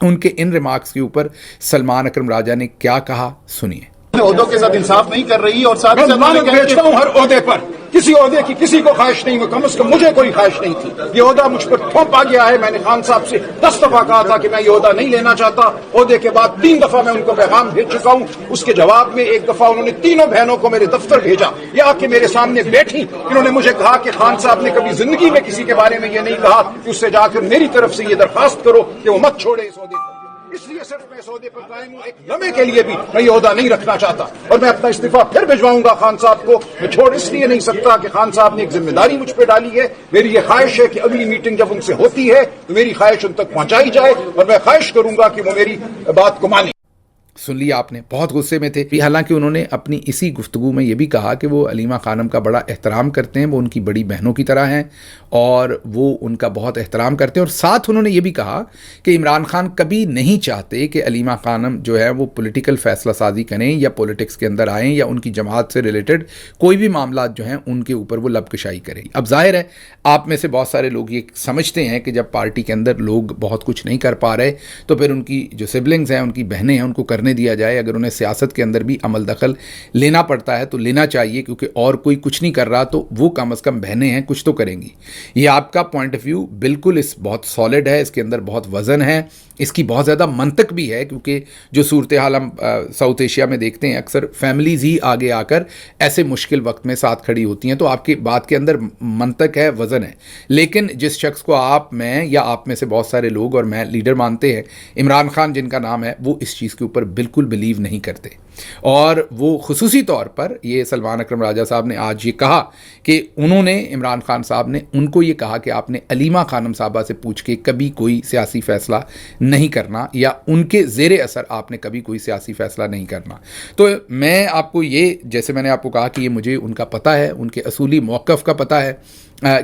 ان کے ان ریمارکس کے اوپر سلمان اکرم راجہ نے کیا کہا، سنیے۔ عہدوں کے ساتھ انصاف نہیں کر رہی اور ساتھ میں لعنت بھیجتا ہوں ہر عہدے پر، کسی عہدے کی کسی کو خواہش نہیں، کم از کم مجھے کوئی خواہش نہیں تھی، یہ عہدہ مجھ پر تھوپا گیا ہے۔ میں نے خان صاحب سے 10 دفعہ کہا تھا کہ میں یہ عہدہ نہیں لینا چاہتا، عہدے کے بعد 3 دفعہ میں ان کو پیغام بھیج چکا ہوں۔ اس کے جواب میں ایک دفعہ انہوں نے تینوں بہنوں کو میرے دفتر بھیجا، یہ آ کے میرے سامنے بیٹھی، انہوں نے مجھے کہا کہ خان صاحب نے کبھی زندگی میں کسی کے بارے میں یہ نہیں کہا کہ اس سے جا کر میری طرف سے یہ درخواست کرو کہ وہ مت چھوڑے اس عہدے کو، اس لیے صرف میں اس عہدے پر قائم ہوں، ایک لمحے کے لیے بھی میں یہ عہدہ نہیں رکھنا چاہتا، اور میں اپنا استعفیٰ پھر بھجواؤں گا خان صاحب کو۔ میں چھوڑ اس لیے نہیں سکتا کہ خان صاحب نے ایک ذمہ داری مجھ پہ ڈالی ہے، میری یہ خواہش ہے کہ اگلی میٹنگ جب ان سے ہوتی ہے تو میری خواہش ان تک پہنچائی جائے، اور میں خواہش کروں گا کہ وہ میری بات کو مانیں۔ سن لیا آپ نے، بہت غصے میں تھے، حالانکہ انہوں نے اپنی اسی گفتگو میں یہ بھی کہا کہ وہ علیمہ خانم کا بڑا احترام کرتے ہیں، وہ ان کی بڑی بہنوں کی طرح ہیں اور وہ ان کا بہت احترام کرتے ہیں، اور ساتھ انہوں نے یہ بھی کہا کہ عمران خان کبھی نہیں چاہتے کہ علیمہ خانم جو ہے وہ پولیٹیکل فیصلہ سازی کریں یا پولیٹکس کے اندر آئیں یا ان کی جماعت سے ریلیٹڈ کوئی بھی معاملات جو ہیں ان کے اوپر وہ لب کشائی کریں۔ اب ظاہر ہے آپ میں سے بہت سارے لوگ یہ سمجھتے ہیں کہ جب پارٹی کے اندر لوگ بہت کچھ نہیں کر پا رہے تو پھر ان کی جو سبلنگز ہیں، ان کی بہنیں ہیں، ان کو کرنے دیا جائے، اگر انہیں سیاست کے اندر بھی عمل دخل لینا پڑتا ہے تو لینا چاہیے، کیونکہ اور کوئی کچھ نہیں کر رہا تو وہ کم از کم بہنیں ہیں، کچھ تو کریں گی۔ یہ آپ کا پوائنٹ آف ویو بالکل اس بہت سالڈ ہے، اس کے اندر بہت وزن ہے، اس کی بہت زیادہ منطق بھی ہے، کیونکہ جو صورتحال ہم ساؤتھ ایشیا میں دیکھتے ہیں اکثر فیملیز ہی آگے آ کر ایسے مشکل وقت میں ساتھ کھڑی ہوتی ہیں، تو آپ کی بات کے اندر منطق ہے، وزن ہے۔ لیکن جس شخص کو آپ، میں یا آپ میں سے بہت سارے لوگ اور میں لیڈر مانتے ہیں، عمران خان جن کا نام ہے، وہ اس چیز کے اوپر بالکل بلیو نہیں کرتے، اور وہ خصوصی طور پر یہ سلمان اکرم راجہ صاحب نے آج یہ کہا کہ انہوں نے، عمران خان صاحب نے ان کو یہ کہا کہ آپ نے علیمہ خانم صاحبہ سے پوچھ کے کبھی کوئی سیاسی فیصلہ نہیں کرنا، یا ان کے زیر اثر آپ نے کبھی کوئی سیاسی فیصلہ نہیں کرنا۔ تو میں آپ کو یہ، جیسے میں نے آپ کو کہا کہ یہ مجھے ان کا پتہ ہے، ان کے اصولی موقف کا پتہ ہے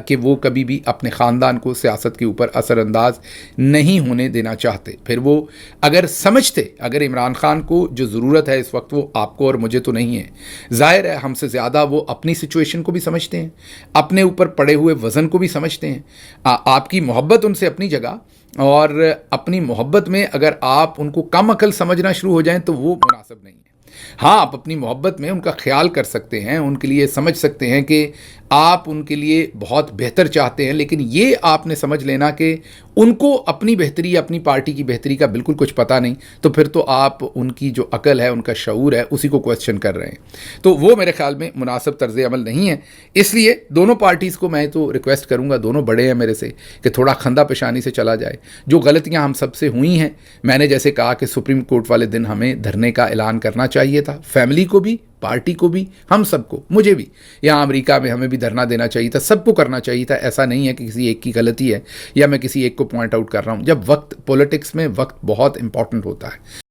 کہ وہ کبھی بھی اپنے خاندان کو سیاست کے اوپر اثر انداز نہیں ہونے دینا چاہتے۔ پھر وہ اگر سمجھتے، اگر عمران خان کو جو ضرورت ہے اس وقت وہ آپ کو اور مجھے تو نہیں ہے، ظاہر ہے ہم سے زیادہ وہ اپنی سچویشن کو بھی سمجھتے ہیں، اپنے اوپر پڑے ہوئے وزن کو بھی سمجھتے ہیں۔ آپ کی محبت ان سے اپنی جگہ، اور اپنی محبت میں اگر آپ ان کو کم عقل سمجھنا شروع ہو جائیں تو وہ مناسب نہیں ہے۔ ہاں، آپ اپنی محبت میں ان کا خیال کر سکتے ہیں، ان کے لیے سمجھ سکتے ہیں کہ آپ ان کے لیے بہت بہتر چاہتے ہیں، لیکن یہ آپ نے سمجھ لینا کہ ان کو اپنی بہتری یا اپنی پارٹی کی بہتری کا بالکل کچھ پتہ نہیں، تو پھر تو آپ ان کی جو عقل ہے، ان کا شعور ہے، اسی کو کویسچن کر رہے ہیں، تو وہ میرے خیال میں مناسب طرز عمل نہیں ہے۔ اس لیے دونوں پارٹیز کو میں تو ریکویسٹ کروں گا، دونوں بڑے ہیں میرے سے، کہ تھوڑا خندہ پیشانی سے چلا جائے۔ جو غلطیاں ہم سب سے ہوئی ہیں، میں نے جیسے کہا کہ سپریم کورٹ والے دن ہمیں دھرنے کا اعلان کرنا چاہیے تھا، فیملی کو بھی، پارٹی کو بھی، ہم سب کو، مجھے بھی، یہاں امریکہ میں ہمیں بھی دھرنا دینا چاہیے تھا، سب کو کرنا چاہیے تھا۔ ایسا نہیں ہے کہ کسی ایک کی غلطی ہے یا میں کسی ایک کو پوائنٹ آؤٹ کر رہا ہوں۔ جب وقت، پولیٹکس میں وقت بہت امپورٹنٹ ہوتا ہے۔